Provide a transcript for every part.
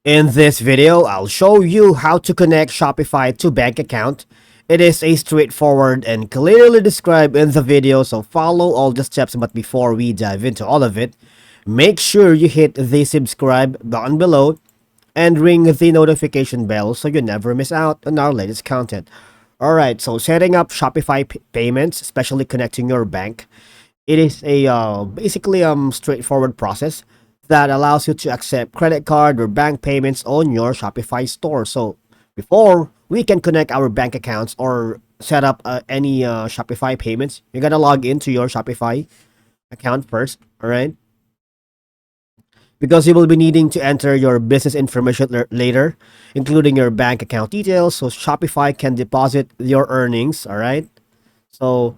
In this video, I'll show you how to connect Shopify to bank account. It is a straightforward and clearly described in the video, so follow all the steps. But before we dive into all of it, make sure you hit the subscribe button below and ring the notification bell so you never miss out on our latest content. Alright, so setting up Shopify payments, especially connecting your bank, it is a basically straightforward process that allows you to accept credit card or bank payments on your Shopify store. So before we can connect our bank accounts or set up any Shopify payments, you're gonna log into your Shopify account first. All right, because you will be needing to enter your business information later, including your bank account details, so Shopify can deposit your earnings. All right, so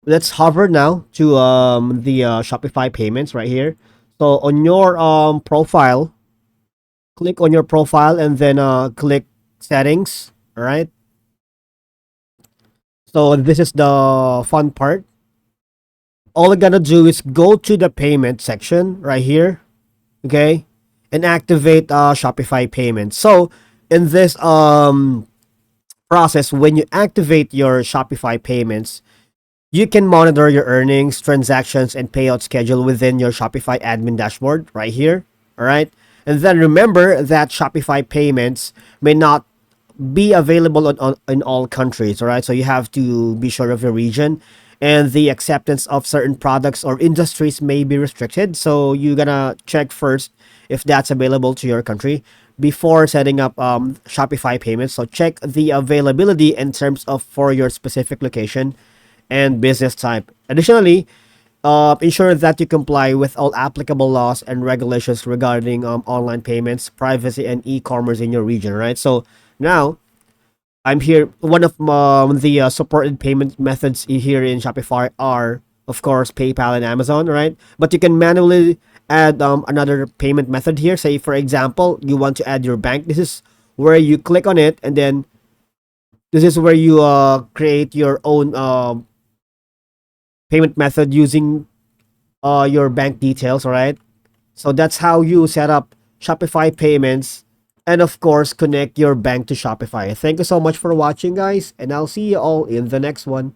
let's hover now to the Shopify payments right here. So on your profile, click on your profile and then click settings. All right. So this is the fun part. All you gotta do is go to the payment section right here, okay, and activate Shopify payments. So in this process, when you activate your Shopify payments, you can monitor your earnings, transactions, and payout schedule within your Shopify admin dashboard right here. All right. And then remember that Shopify payments may not be available in all countries. All right. So you have to be sure of your region, and the acceptance of certain products or industries may be restricted. So you're going to check first if that's available to your country before setting up Shopify payments. So check the availability in terms of for your specific location and business type. Additionally, ensure that you comply with all applicable laws and regulations regarding online payments, privacy, and e-commerce in your region, right? So now I'm here. One of the supported payment methods here in Shopify are, of course, PayPal and Amazon, right? But you can manually add another payment method here. Say, for example, you want to add your bank. This is where you click on it, and then this is where you create your own payment method using your bank details, all right? So that's how you set up Shopify payments and, of course, connect your bank to Shopify. Thank you so much for watching, guys, and I'll see you all in the next one.